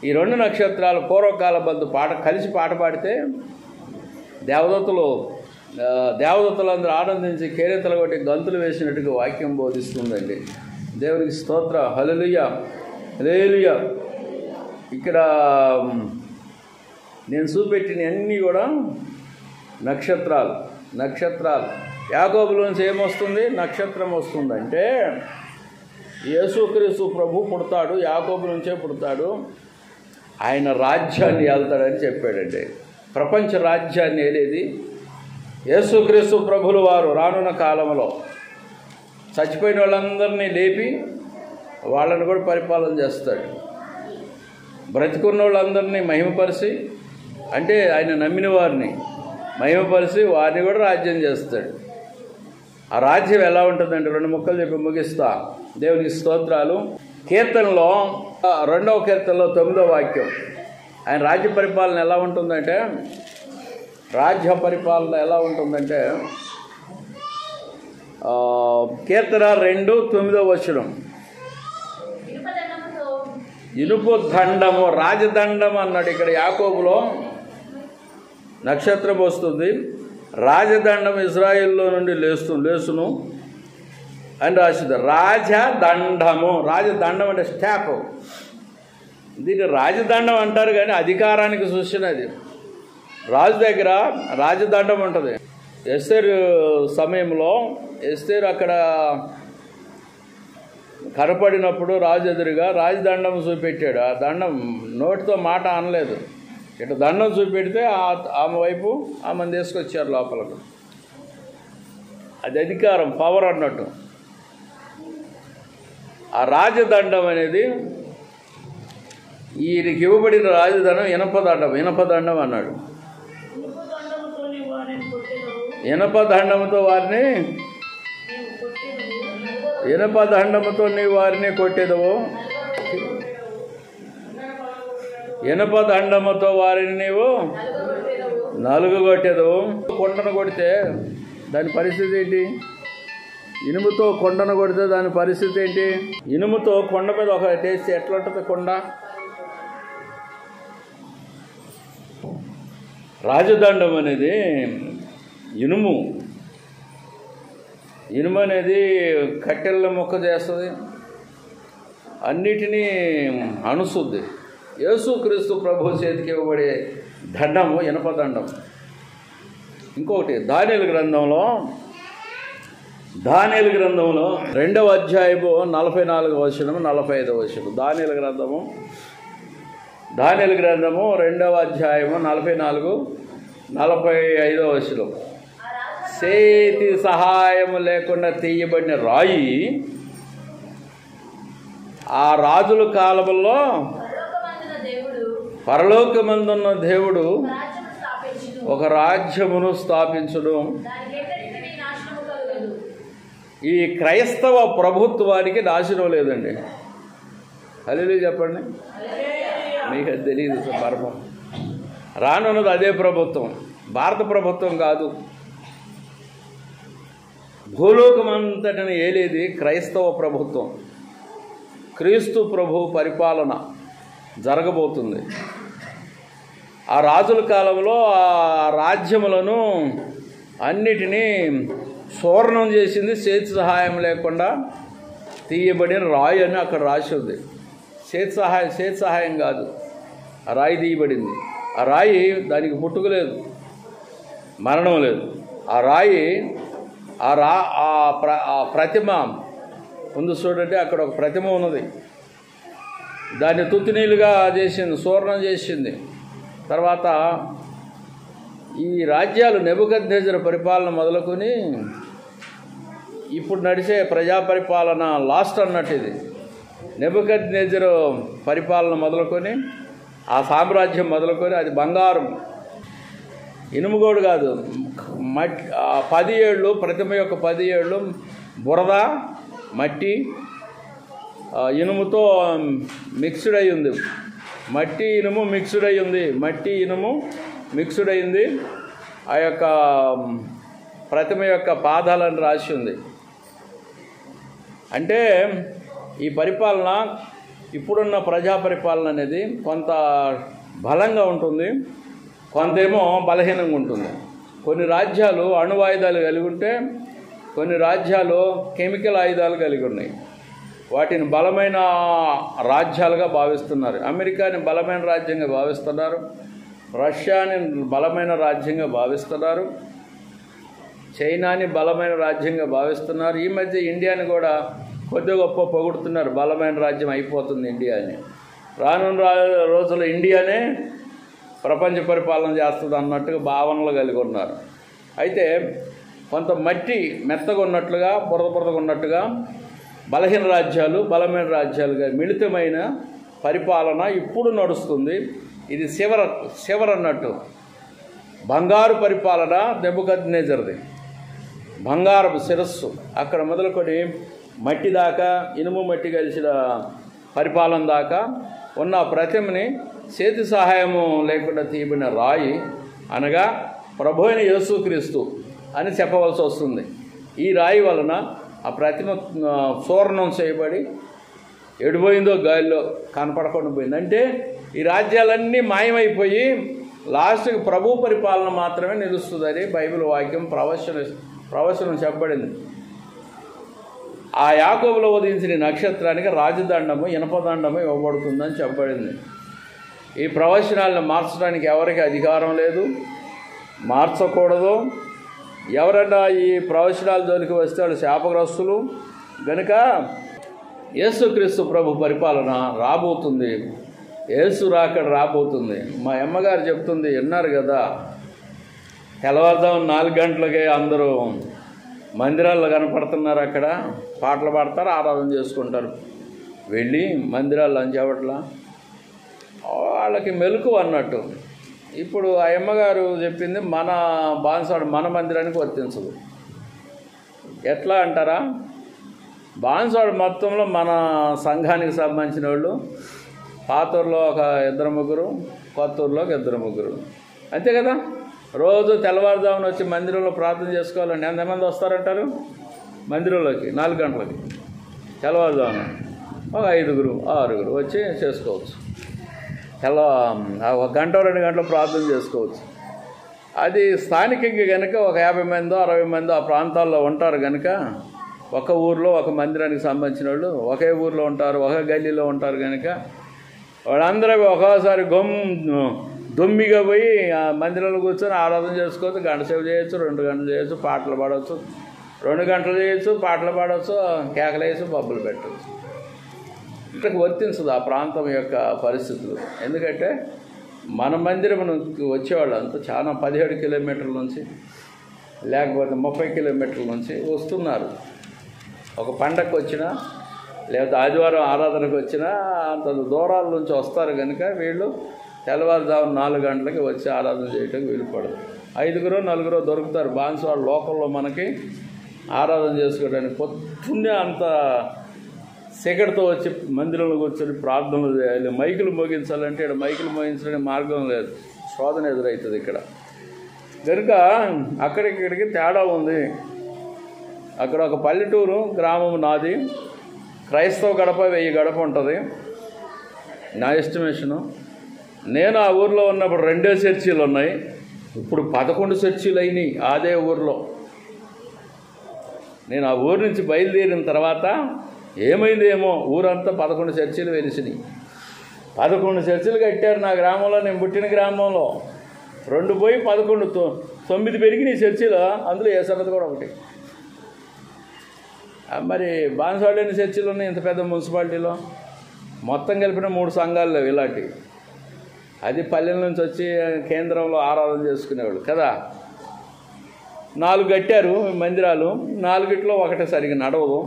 ఈ రెండు నక్షత్రాలు పూర్వకాల బంధు కలిసి పాట పాడితే దేవదత్తులందరూ ఆనందించి కేరింతలు కొట్టి గంతులు వేసినట్టుగా వాక్యం బోధిస్తుందండి. దేవునికి స్తోత్ర, హల్లెలూయా, హల్లెలూయా. ఇక్కడ నేను చూపెట్టిన అన్నీ కూడా నక్షత్రాలు. యాకోబులోంచి ఏమొస్తుంది? నక్షత్రం వస్తుందంటే యేసుక్రీస్తు ప్రభు పుడతాడు, యాకోబు నుంచే పుడతాడు, ఆయన రాజ్యాన్ని ఏళ్తాడని చెప్పాడండి. ప్రపంచ రాజ్యాన్ని ఏలేది యేసుక్రీస్తు ప్రభులు వారు. రానున్న కాలంలో చచ్చిపోయిన వాళ్ళందరినీ లేపి వాళ్ళని కూడా పరిపాలన చేస్తాడు. బ్రతికున్న వాళ్ళందరినీ మహిమపరిచి, అంటే ఆయన నమ్మిన వారిని మహిమపరిచి వారిని కూడా రాజ్యం చేస్తాడు. ఆ రాజ్యం ఎలా ఉంటుందంటే 2 ముక్కలు చెప్పి ముగిస్తా. దేవునికి స్తోత్రాలు. కీర్తనలో 2వ కీర్తనలో 9వ వాక్యం. ఆయన రాజ్య పరిపాలన ఎలా ఉంటుందంటే కీర్తన 2:9 వచనం. ఇనుపు దండము, రాజదండం అన్నాడు. ఇక్కడ యాకోబులో నక్షత్రం వస్తుంది, రాజదండం ఇజ్రాయిల్లో నుండి లేసును అని రాసింది. రాజదండం అంటే స్టాప్. దీన్ని రాజదండం అంటారు కానీ అధికారానికి చూసినది. రాజు దగ్గర రాజదండం ఉంటుంది. ఎస్తేరు సమయంలో ఎస్తేరు అక్కడ కనపడినప్పుడు రాజు ఎదురుగా రాజదండం చూపెట్టాడు. ఆ దండం నోటితో మాట అనలేదు, ఇట్లా దండం చూపెడితే ఆమె వైపు ఆమెను తీసుకొచ్చారు లోపలకు. అది అధికారం, పవర్ అన్నట్టు. ఆ రాజదండం అనేది ఈయనకి ఇవ్వబడిన రాజదండం ఇనపదండం అన్నాడు. ఇనపదండంతో నీ వారిని కొట్టేదవు, ఇనపదండముతో వారిని నీవు నలుగుగొట్టేదవు. కొండను కొడితే దాని పరిస్థితి ఏంటి? ఇనుముతో కొండను కొడితే దాని పరిస్థితి ఏంటి? ఇనుముతో కొండ మీద ఒక టేస్ట్ ఎట్లా ఉంటుంది కొండ? రాజదండం అనేది ఇనుము అనేది కట్టెల మొక్క చేస్తుంది, అన్నిటినీ అణుస్తుంది. యేసుక్రీస్తు ప్రభు చేతికి ఇవ్వబడే దండము ఇనపదండం. ఇంకొకటి దానియేలు గ్రంథంలో 2వ అధ్యాయము 44వ వచనం 45వ వచనం. దానియేలు గ్రంథము 2వ అధ్యాయము 44-45వ వచనం. చేతి సహాయము లేకుండా తీయబడిన రాయి ఆ రాజుల కాలంలో పరలోకమందున్న దేవుడు ఒక రాజ్యమును స్థాపించును. ఈ క్రైస్తవ ప్రభుత్వానికి నాశనం లేదండి. హల్లెలూయా చెప్పండి. మీకు అది తెలియదు మర్మం. రానున్నది అదే ప్రభుత్వం, భారత ప్రభుత్వం కాదు. భూలోకమంతటిని ఏలేది క్రైస్తవ ప్రభుత్వం. క్రీస్తు ప్రభు పరిపాలన జరగబోతుంది. ఆ రాజుల కాలంలో ఆ రాజ్యములను అన్నిటినీ సువర్ణం చేసింది చేతి సహాయం లేకుండా తీయబడిన రాయి అని అక్కడ రాసి ఉంది. చేతి సహాయం కాదు, ఆ రాయి తీయబడింది. ఆ రాయి దానికి పుట్టుక లేదు, మరణం లేదు. ఆ రాయి ఆ ప్రతిమ ముందు చూడండి, అక్కడ ఒక ప్రతిమ ఉన్నది. దాన్ని తుత్తినీలుగా చేసింది, సువర్ణం చేసింది. తర్వాత ఈ రాజ్యాలు నెబుకద్నెజరు పరిపాలన మొదలుకొని ఇప్పుడు నడిచే ప్రజా పరిపాలన లాస్ట్ అన్నట్టు ఇది. నెబుకద్నెజరు పరిపాలన మొదలుకొని ఆ సామ్రాజ్యం మొదలుకొని అది బంగారం, ఇనుముగోడు కాదు, 10 ఏళ్ళు, ప్రతిమ యొక్క 10 ఏళ్ళు బురద, మట్టి, ఇనుముతో మిక్స్డ్ అయి ఉంది. మట్టి ఇనుము మిక్స్డ్ అయి ఉంది. మట్టి ఇనుము మిక్స్డ్ అయింది. ఆ యొక్క ప్రతిమ యొక్క పాదాలను రాసి ఉంది. అంటే ఈ పరిపాలన, ఇప్పుడున్న ప్రజా పరిపాలన అనేది కొంత బలంగా ఉంటుంది, కొంతేమో బలహీనంగా ఉంటుంది. కొన్ని రాజ్యాలు అణువాయుధాలు కలిగి ఉంటే, కొన్ని రాజ్యాలు కెమికల్ ఆయుధాలు కలిగి ఉన్నాయి. వాటిని బలమైన రాజ్యాలుగా భావిస్తున్నారు. అమెరికాని బలమైన రాజ్యంగా భావిస్తున్నారు, రష్యాని బలమైన రాజ్యంగా భావిస్తున్నారు, చైనాని బలమైన రాజ్యంగా భావిస్తున్నారు. ఈ మధ్య ఇండియాని కూడా కొద్ది గొప్ప పొగుడుతున్నారు, బలమైన రాజ్యం అయిపోతుంది ఇండియా అని. రానున్న రోజుల్లో ఇండియానే ప్రపంచ పరిపాలన చేస్తుంది అన్నట్టుగా భావనలు కలిగి ఉన్నారు. అయితే కొంత మట్టి మెత్తగా ఉన్నట్లుగా, బురదగా ఉన్నట్టుగా బలహీన రాజ్యాలు, బలమైన రాజ్యాలుగా మిళితమైన పరిపాలన ఇప్పుడు నడుస్తుంది. ఇది శివర్ అన్నట్టు. బంగారు పరిపాలన నెబుకద్నెజర్ది, బంగారపు శిరస్సు. అక్కడ మొదలుకొని మట్టి దాకా, ఇనుము మట్టి కలిసిన పరిపాలన దాకా ఉన్న ప్రతిమని చేతి సహాయము లేకుండా తీయబడిన రాయి, అనగా ప్రభు అయిన యేసుక్రీస్తు అని చెప్పవలసి వస్తుంది. ఈ రాయి వలన ఆ ప్రతిమ చూర్ణం చేయబడి ఎడిపోయిందో గాలిలో కనపడకుండా పోయింది. అంటే ఈ రాజ్యాలన్నీ మాయమైపోయి లాస్ట్కి ప్రభు పరిపాలన మాత్రమే నిలుస్తుందని బైబిల్ వాక్యం ప్రవచనం చెప్పబడింది. ఆ యాకోబులో ఉదయించిన నక్షత్రానికి రాజదండము, ఇనపదండము ఇవ్వబడుతుందని చెప్పబడింది. ఈ ప్రవచనాలను మార్చడానికి ఎవరికి అధికారం లేదు, మార్చకూడదు. ఎవరైనా ఈ ప్రవచనాల జోలికి వస్తే వాళ్ళు శాపగ్రస్తులు. కనుక యేసుక్రీస్తు ప్రభు పరిపాలన రాబోతుంది, యేసు రాకడ రాబోతుంది. మా అమ్మగారు చెప్తుంది, విన్నారు కదా, తెల్లవారుజాము 4 గంటలకే అందరూ మందిరాల్లో కనపడుతున్నారు. అక్కడ పాటలు పాడతారు, ఆరాధన చేసుకుంటారు. వెళ్ళి మందిరాల్లో అని చెప్పట్లా, వాళ్ళకి మెలకు అన్నట్టు. ఇప్పుడు ఆ అమ్మగారు చెప్పింది మన బాన్సాడు మన మందిరానికి వర్తించదు. ఎట్లా అంటారా, బాన్సాడు మొత్తంలో మన సంఘానికి సంబంధించిన వాళ్ళు పాతూరులో ఒక 2-3, కొత్తూరులో ఒక 2-3, అంతే కదా. రోజు తెల్లవారుజామున వచ్చి మందిరంలో ప్రార్థన చేసుకోవాలండి. ఎంతమంది వస్తారంటారు మందిరంలోకి? 4 గంటలకి తెల్లవారుజామున ఒక 5-6 వచ్చి చేసుకోవచ్చు. 1 గంట 2 గంటలు ప్రార్థన చేసుకోవచ్చు. అది స్థానికంగా కనుక ఒక 50 మందో 60 మందో ఆ ప్రాంతాల్లో ఉంటారు కనుక, ఒక ఊర్లో ఒక మందిరానికి సంబంధించిన వాళ్ళు ఒకే ఊర్లో ఉంటారు, ఒక గల్లీలో ఉంటారు కనుక వాళ్ళందరూ ఒక్కోసారి దొమ్మిగా పోయి ఆ మందిరంలో కూర్చొని ఆరాధన చేసుకోవచ్చు. 1 గంట సేపు చేయొచ్చు, 2 గంటలు చేయొచ్చు, పాటలు పాడవచ్చు, 2 గంటలు చేయొచ్చు, పాటలు పాడవచ్చు, కేకలు వేసి బొబ్బలు పెట్టవచ్చు. ఇక్కడికి వర్తించదు ఆ ప్రాంతం యొక్క పరిస్థితులు. ఎందుకంటే మన మందిరంకి వచ్చేవాళ్ళు అంతా చాలా 17 కిలోమీటర్ల నుంచి, లేకపోతే 30 కిలోమీటర్ల నుంచి వస్తున్నారు. ఒక పండగకు వచ్చినా, లేకపోతే ఆదివారం ఆరాధనకు వచ్చినా అంత దూరాల నుంచి వస్తారు కనుక వీళ్ళు తెల్లవారుజాము 4 గంటలకి వచ్చి ఆరాధన చేయడానికి వీలుపడదు. 5-4 దొరుకుతారు బాన్స్వాడ లోకల్లో మనకి ఆరాధన చేసుకోవడానికి. పొద్దున్నే అంత సెగడ్తో వచ్చి మందిరంలో కూర్చొని ప్రార్థనలు చేయాలి. మైకులు మోగించాలంటే ఇక్కడ మైకులు మోగించడానికి మార్గం లేదు, శోధన ఎదురవుతుంది ఇక్కడ. కనుక అక్కడిక్కడికి తేడా ఉంది. అక్కడ ఒక పల్లెటూరు గ్రామం నాది, క్రైస్తవ గడప 1000 గడప ఉంటుంది నా ఎస్టిమేషను. నేను ఆ ఊర్లో ఉన్నప్పుడు 2 చర్చీలు ఉన్నాయి, ఇప్పుడు 11 చర్చీలు అయినాయి అదే ఊర్లో. నేను ఆ ఊరు నుంచి బయలుదేరిన తర్వాత ఏమైందేమో ఊరంతా 11 చర్చీలు వెలిసినాయి. 11 చర్చీలు కట్టారు నా గ్రామంలో, నేను పుట్టిన గ్రామంలో. 2 పోయి 11, 9 పెరిగినాయి చర్చీలు. అందులో ఏ సన్నది కూడా ఒకటి. మరి బాన్స్వాడలో ఎన్ని చర్చీలు ఉన్నాయి ఇంత పెద్ద మున్సిపాలిటీలో? మొత్తం కలిపిన 3 సంఘాలు లేవు ఇలాంటివి. అది పల్లెల నుంచి వచ్చి కేంద్రంలో ఆరాధన చేసుకునేవాళ్ళు కదా. 4 కట్టారు మందిరాలు, 4 ఒకటి సరిగ్గా నడవదు,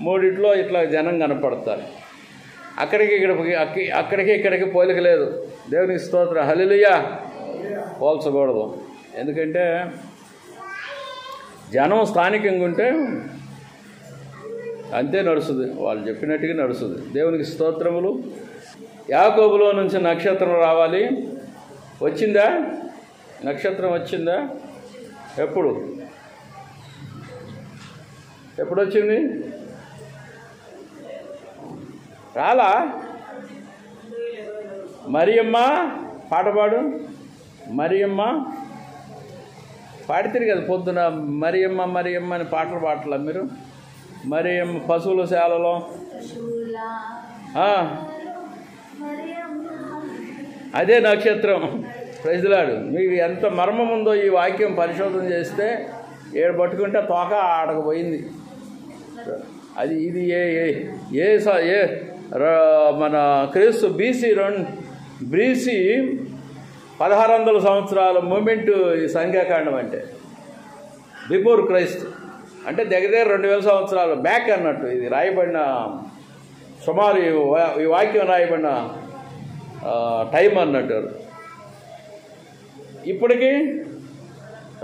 3 ఇట్లా జనం కనపడతారు. అక్కడికి ఇక్కడికి పోలిక లేదు. దేవునికి స్తోత్రం. హల్లెలూయా. పోల్చకూడదు. ఎందుకంటే జనం స్థానికంగా ఉంటే అంతే నడుస్తుంది, వాళ్ళు చెప్పినట్టుగా నడుస్తుంది. దేవునికి స్తోత్రములు. యాకోబులో నుంచి నక్షత్రం రావాలి. వచ్చిందా? నక్షత్రం వచ్చిందా? ఎప్పుడు వచ్చింది? రాలా? మరియమ్మ పాట పాడు. మరియమ్మ పాడితే కదా పొద్దున. మరియమ్మ మరియమ్మ అని పాటలు పాడలా మీరు? మరియమ్మ పశువుల శాలలో అదే నక్షత్రం. ప్రైజ్లాడు. మీకు ఎంత మర్మం ఉందో ఈ వాక్యం పరిశోధన చేస్తే ఏడు పట్టుకుంటే తోక ఆడకపోయింది. అది ఇది ఏ మన క్రీస్తు బీసీ 1600 సంవత్సరాల మూమెంట్ ఈ సంఖ్యాకాండం అంటే బిఫోర్ క్రైస్ట్ అంటే దగ్గర 2000 సంవత్సరాలు బ్యాక్ అన్నట్టు. ఇది రాయబడిన సుమారు ఈ వాక్యం రాయబడిన టైం అన్నట్టు. ఇప్పటికీ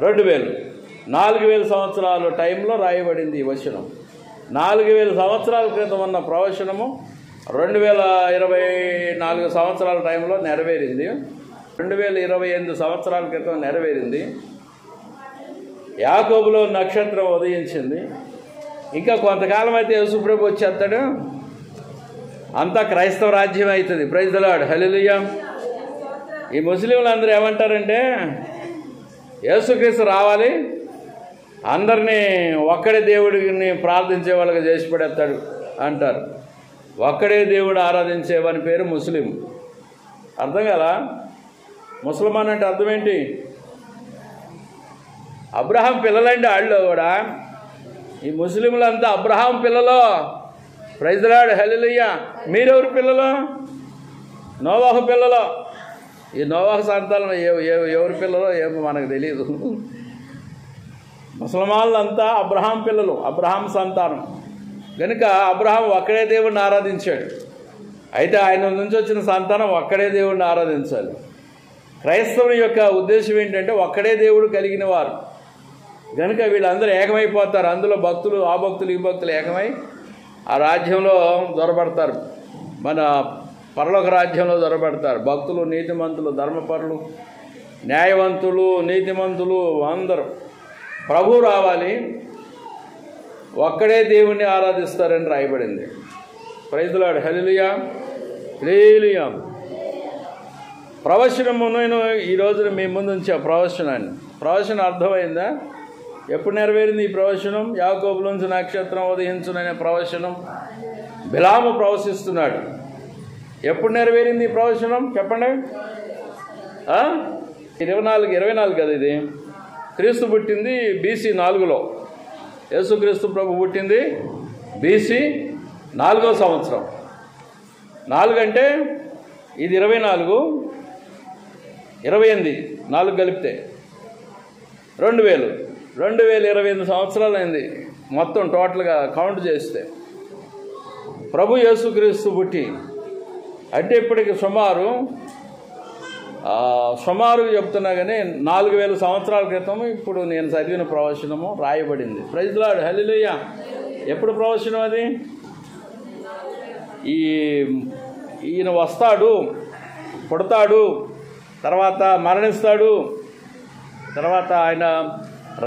4000 సంవత్సరాల టైంలో రాయబడింది ఈ వచనం. 4000 సంవత్సరాల క్రితం ఉన్న ప్రవచనము 2024 సంవత్సరాల టైంలో నెరవేరింది. 2028 సంవత్సరాల క్రితం నెరవేరింది. యాకోబులో నక్షత్రం ఉదయించింది. ఇంకా కొంతకాలం అయితే యేసుప్రభు వచ్చేస్తాడు. అంతా క్రైస్తవ రాజ్యం అవుతుంది. Praise the lord. హల్లెలూయా. ఈ ముస్లింలు అందరూ ఏమంటారంటే యేసుక్రీస్తు రావాలి, అందరినీ ఒక్కడే దేవుడిని ప్రార్థించే వాళ్ళకి చేసి పడేస్తాడు అంటారు. ఒక్కడే దేవుడు ఆరాధించేవాని పేరు ముస్లిం. అర్థం కదా? ముసల్మాన్ అంటే అర్థం ఏంటి? అబ్రహాం పిల్లలండి వాళ్ళు కూడా. ఈ ముస్లింలంతా అబ్రహాం పిల్లలు. Praise the lord. హల్లెలూయా. మీరెవరు పిల్లలు? నోవాహు పిల్లలు. ఈ నోవాహు సంతానం ఎవరి పిల్లలో ఏమో మనకు తెలియదు. ముసల్మాన్లంతా అబ్రహాం పిల్లలు, అబ్రహాం సంతానం. కనుక అబ్రహాం ఒక్కడే దేవుడిని ఆరాధించాడు. అయితే ఆయన నుంచి వచ్చిన సంతానం ఒక్కడే దేవుడిని ఆరాధించాలి. క్రైస్తవుని యొక్క ఉద్దేశం ఏంటంటే ఒక్కడే దేవుడు కలిగిన వారు. కనుక వీళ్ళందరూ ఏకమైపోతారు. అందులో భక్తులు, ఆ భక్తులు, ఈ భక్తులు ఏకమై ఆ రాజ్యంలో దొరబడతారు. మన పరలోక రాజ్యంలో దొరబడతారు. భక్తులు, నీతిమంతులు, ధర్మపరులు, న్యాయవంతులు, నీతిమంతులు అందరూ. ప్రభు రావాలి, ఒక్కడే దేవుణ్ణి ఆరాధిస్తారని రాయబడింది. Praise the lord. Hallelujah. Hallelujah. ప్రవచనము నేను ఈ రోజున మీ ముందు ఉంచా. ప్రవచనం అర్థమైందా? ఎప్పుడు నెరవేరింది ఈ ప్రవచనం? యాకోబులో నుంచి నక్షత్రం ఉదయించుననే ప్రవచనం బిలాము ప్రవశిస్తున్నాడు. ఎప్పుడు నెరవేరింది ఈ ప్రవచనం చెప్పండి? 24 కదా ఇది. క్రీస్తు పుట్టింది BC 4లో. యేసుక్రీస్తు ప్రభు పుట్టింది BC 4వ సంవత్సరం. 4 అంటే ఇది 24, 28, 4 కలిపితే 2028 సంవత్సరాలు అయింది మొత్తం టోటల్గా కౌంట్ చేస్తే. ప్రభు యేసుక్రీస్తు పుట్టి అంటే ఇప్పటికి సుమారు చెప్తున్నా కానీ 4000 సంవత్సరాల క్రితం ఇప్పుడు నేను చదివిన ప్రవచనము రాయబడింది. Praise the lord. హల్లెలూయా. ఎప్పుడు ప్రవచనం అది? ఈయన వస్తాడు, పుడతాడు, తర్వాత మరణిస్తాడు, తర్వాత ఆయన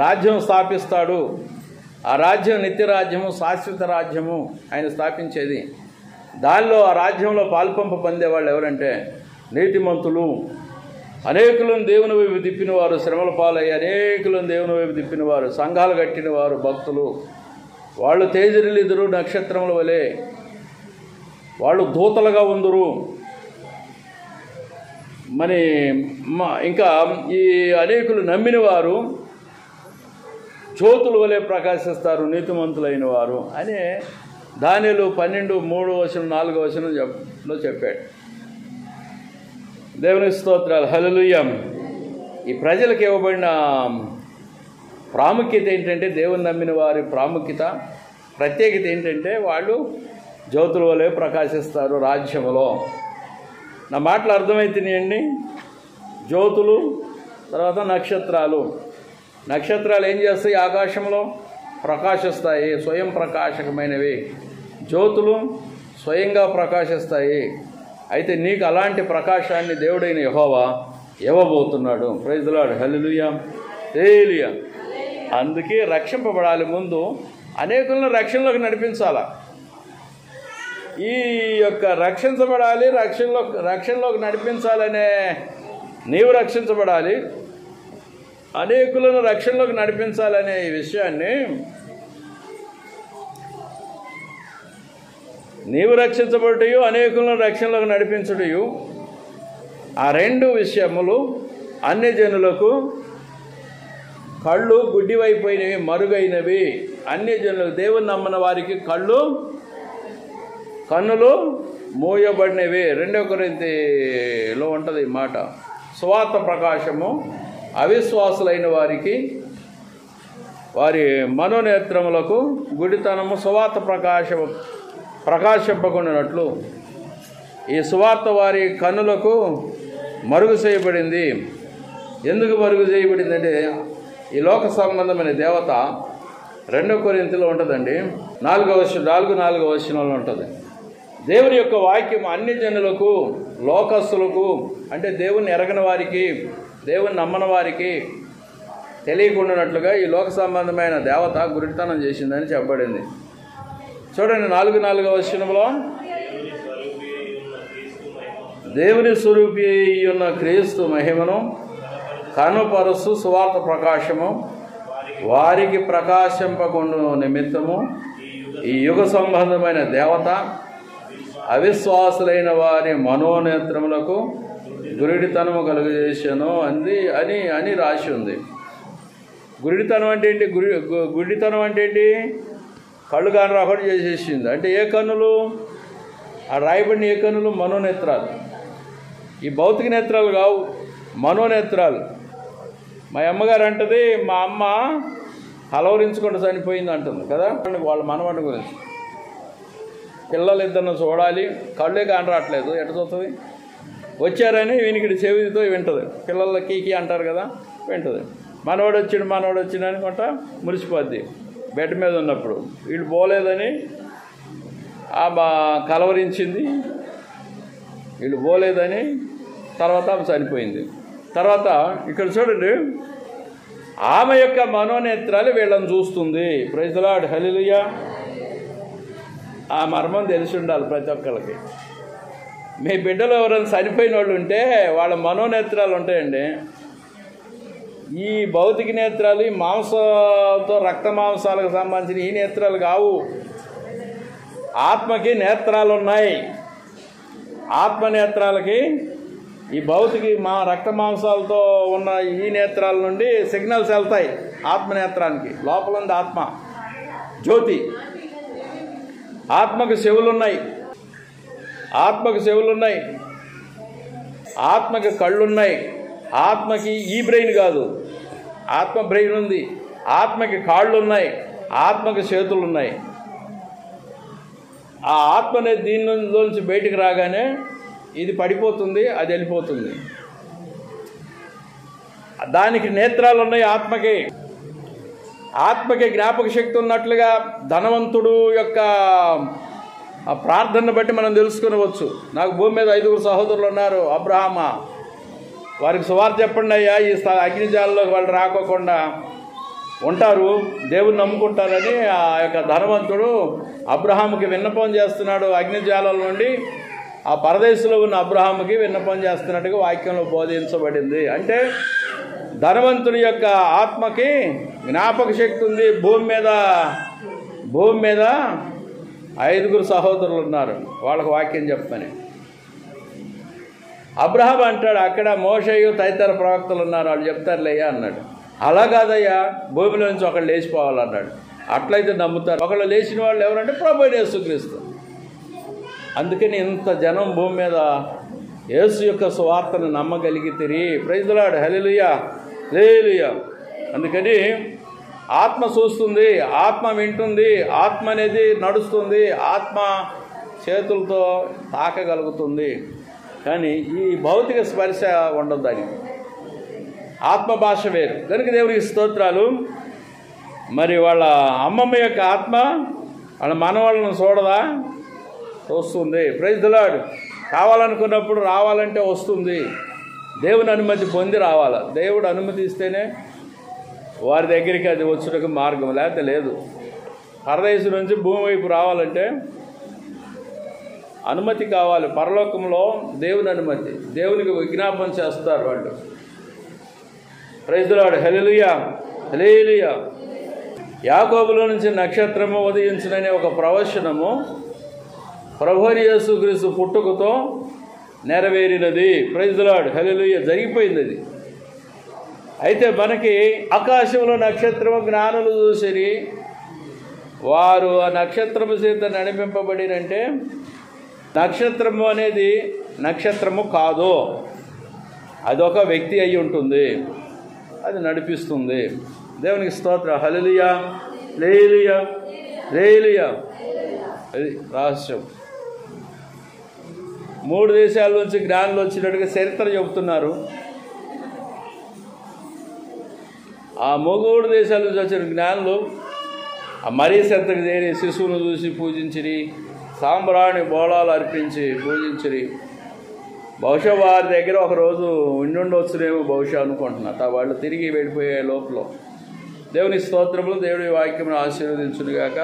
రాజ్యం స్థాపిస్తాడు. ఆ రాజ్యం నిత్యరాజ్యము, శాశ్వత రాజ్యము ఆయన స్థాపించేది. దానిలో ఆ రాజ్యంలో పాల్పంపు పొందేవాళ్ళు ఎవరంటే నీతిమంతులు. అనేకులను దేవుని వైపు తిప్పినవారు, శ్రమల పాలయ్యి అనేకులను దేవుని వైపు తిప్పినవారు, సంఘాలు కట్టినవారు, భక్తులు. వాళ్ళు తేజరిల్లిదురు నక్షత్రముల వలె, వాళ్ళు దూతలుగా ఉందురు. మరి ఇంకా ఈ అనేకులు నమ్మిన వారు జ్యోతుల వలె ప్రకాశిస్తారు, నీతిమంతులైన వారు అనే దానియేలు 12:3-4 చెప్పాడు. దేవుని స్తోత్రాలు. హల్లెలూయా. ఈ ప్రజలకు ఇవ్వబడిన ప్రాముఖ్యత ఏంటంటే, దేవుని నమ్మిన వారి ప్రత్యేకత ఏంటంటే వాళ్ళు జ్యోతుల వలె ప్రకాశిస్తారు రాజ్యములో. నా మాటలు అర్థమవుతున్నాయండి. జ్యోతులు, తర్వాత నక్షత్రాలు. నక్షత్రాలు ఏం చేస్తాయి? ఆకాశంలో ప్రకాశిస్తాయి, స్వయం ప్రకాశకమైనవి. జ్యోతులు స్వయంగా ప్రకాశిస్తాయి. అయితే నీకు అలాంటి ప్రకాశాన్ని దేవుడైన యెహోవా ఇవ్వబోతున్నాడు. Praise the lord. Hallelujah, hallelujah. అందుకే రక్షింపబడాలి. ముందు అనేకులను రక్షణలోకి నడిపించాలా. ఈ యొక్క రక్షించబడాలి, రక్షణలోకి నడిపించాలనే నీవు రక్షించబడాలి, అనేకులను రక్షణలోకి నడిపించాలనే ఈ విషయాన్ని నీవు రక్షించబడుటయు అనేకులను రక్షణలోకి నడిపించుటయు, ఆ రెండు విషయములు అన్ని జనులకు కళ్ళు గుడ్డివైపోయినవి, మరుగైనవి. అన్ని జనులకు, దేవుని నమ్మని వారికి కన్నులు మూయబడినవి. 2 కొరింథీలో ఉంటుంది ఈ మాట. సువార్త ప్రకాశము అవిశ్వాసులైన వారికి వారి మనోనేత్రములకు గుడితనము సువార్త ప్రకాశింపకుండానట్లు ఈ సువార్త వారి కన్నులకు మరుగు చేయబడింది. ఎందుకు మరుగు చేయబడిందంటే ఈ లోక సంబంధమైన దేవత 2 కొరింథీలో ఉంటుందండి. 4వ వచనంలో ఉంటుంది. దేవుని యొక్క వాక్యం అన్ని జనులకు, లోకస్తులకు, అంటే దేవుని ఎరగని వారికి, దేవుని నమ్మని వారికి తెలియకుండానట్లుగా ఈ లోక సంబంధమైన దేవత గురితనం చేసిందని చెప్పబడింది. చూడండి 4వ వచనంలో, దేవుని స్వరూపి ఉన్న క్రీస్తు మహిమను కనుపరుస్తూ సువార్త ప్రకాశము వారికి ప్రకాశింపకుండు నిమిత్తము ఈ యుగ సంబంధమైన దేవత అవిశ్వాసులైన వారి మనోనేత్రములకు గురిడితనము కలుగజేసాను అని రాసి ఉంది. గురిడితనం అంటే ఏంటి? గురిడితనం అంటే ఏంటి? కళ్ళు కాని రాకుండా చేసేసింది. అంటే ఏ కన్నులు? ఆ రాయబడిన ఏ కన్నులు? మనోనేత్రాలు. ఈ భౌతిక నేత్రాలు కావు, మనోనేత్రాలు. మా అమ్మగారు అంటది, మా అమ్మ కలవరించుకుంటూ చనిపోయింది అంటుంది కదా, వాళ్ళ మనవడి గురించి. పిల్లలు ఇద్దరిని చూడాలి, కళ్ళే కాని రావట్లేదు, ఎట చూస్తుంది? వచ్చారని వీనికి చెవితో వింటుంది. పిల్లలకి అంటారు కదా, వింటుంది. మనవాడు వచ్చిండు అనుకుంటా మురిసిపోద్ది బెడ్ మీద ఉన్నప్పుడు. వీళ్ళు పోలేదని కలవరించింది, వీళ్ళు పోలేదని తర్వాత ఆమె చనిపోయింది. తర్వాత ఇక్కడ చూడండి, ఆమె యొక్క మనోనేత్రాలు వీళ్ళని చూస్తుంది. Praise the lord. హల్లెలూయా. ఆ మర్మం తెలిసి ఉండాలి ప్రతి ఒక్కరికి. మీ బిడ్డలు ఎవరైనా చనిపోయిన వాళ్ళు ఉంటే వాళ్ళ మనోనేత్రాలు ఉంటాయండి. ఈ భౌతిక నేత్రాలు, ఈ మాంసంతో రక్త మాంసాలకు సంబంధించిన ఈ నేత్రాలు కావు. ఆత్మకి నేత్రాలు ఉన్నాయి. ఆత్మ నేత్రాలకి ఈ భౌతిక రక్త మాంసాలతో ఉన్న ఈ నేత్రాల నుండి సిగ్నల్స్ వెళ్తాయి ఆత్మనేత్రానికి. లోపల ఉంది ఆత్మ, జ్యోతి. ఆత్మకు చెవులున్నాయి, ఆత్మకి కళ్ళున్నాయి. ఆత్మకి ఈ బ్రెయిన్ కాదు, ఆత్మ బ్రెయిన్ ఉంది. ఆత్మకి కాళ్ళు ఉన్నాయి, ఆత్మకి చేతులు ఉన్నాయి. ఆ ఆత్మ అనేది దీనిలోంచి బయటికి రాగానే ఇది పడిపోతుంది, అది వెళ్ళిపోతుంది. దానికి నేత్రాలు ఉన్నాయి. ఆత్మకి జ్ఞాపక శక్తి ఉన్నట్లుగా ధనవంతుడు యొక్క ప్రార్థనను బట్టి మనం తెలుసుకునవచ్చు. నాకు భూమి మీద 5 సహోదరులు ఉన్నారు. అబ్రహామ, వారికి సువార్త చెప్పండి అయ్యా, ఈ అగ్నిజాలంలోకి వాళ్ళు రాకోకుండా ఉంటారు, దేవుని నమ్ముకుంటారని ఆ యొక్క ధనవంతుడు అబ్రహాముకి విన్నపం చేస్తున్నాడు. అగ్నిజాలం నుండి ఆ పరదేశంలో ఉన్న అబ్రహాముకి విన్నపం చేస్తున్నట్టుగా వాక్యంలో బోధించబడింది. అంటే ధనవంతుడి యొక్క ఆత్మకి జ్ఞాపక శక్తి ఉంది. భూమి మీద 5 సహోదరులు ఉన్నారు, వాళ్ళకు వాక్యం చెప్పని. అబ్రహాం అంటాడు, అక్కడ మోషేయు తదితర ప్రవక్తలు ఉన్నారు, వాళ్ళు చెప్తారులేయ్యా అన్నాడు. అలా కాదయ్యా, భూమిలో నుంచి ఒకళ్ళు లేచిపోవాలన్నాడు. అట్లయితే నమ్ముతారు. ఒకళ్ళు లేచిన వాళ్ళు ఎవరంటే ప్రభువైన యేసుక్రీస్తు. అందుకని ఇంత జనం భూమి మీద యేసు యొక్క సువార్తను నమ్మగలిగితిరి. Praise the lord. Hallelujah, hallelujah. అందుకని ఆత్మ చూస్తుంది, ఆత్మ వింటుంది, ఆత్మ అనేది నడుస్తుంది, ఆత్మ చేతులతో తాకగలుగుతుంది, కానీ ఈ భౌతిక స్పర్శ ఉండదు దానికి. ఆత్మ భాష వేరు. కనుక దేవునికి స్తోత్రాలు. మరి వాళ్ళ అమ్మమ్మ యొక్క ఆత్మ వాళ్ళ మనవాళ్ళను చూడదా? వస్తుంది. Praise the lord. కావాలనుకున్నప్పుడు రావాలంటే వస్తుంది. దేవుని అనుమతి పొంది రావాలి. దేవుడు అనుమతి ఇస్తేనే వారి దగ్గరికి అది వచ్చుటకు మార్గం, లేకపోతే లేదు. పరదేశం నుంచి భూమి వైపు రావాలంటే అనుమతి కావాలి. పరలోకంలో దేవుని అనుమతి, దేవునికి విజ్ఞాపన చేస్తారు వాళ్ళు. Praise the lord. Hallelujah, hallelujah. యాకోబులో నుంచి నక్షత్రము ఉదయించుననే ఒక ప్రవచనము ప్రభువైన యేసుక్రీస్తు పుట్టుకతో నెరవేరినది. Praise the lord. హల్లెలూయా. జరిగిపోయింది అది. అయితే మనకి ఆకాశంలో నక్షత్రము జ్ఞానులు చూసిరి, వారు ఆ నక్షత్రము చేత నడిపింపబడినంటే నక్షత్రము అనేది నక్షత్రము కాదు, అదొక వ్యక్తి అయి ఉంటుంది, అది నడిపిస్తుంది. దేవునికి స్తోత్రం. హల్లెలూయా, హల్లెలూయా, హల్లెలూయా. అది రహస్యం. 3 దేశాల నుంచి జ్ఞానులు వచ్చినట్టుగా చరిత్ర చెబుతున్నారు. ఆ 3 దేశాల నుంచి వచ్చిన జ్ఞానులు ఆ మరీ చెంతకు చేరి శిశువును చూసి పూజించిరి, సాంబ్రాణి బోళాలు అర్పించి పూజించిరి. బహుశా వారి దగ్గర ఒకరోజు ఉండుండొచ్చునేమో బహుశా అనుకుంటున్నా. వాళ్ళు తిరిగి వెళ్ళిపోయే లోపల దేవుని స్తోత్రములు. దేవుడి వాక్యమును ఆశీర్వదించునుగాక.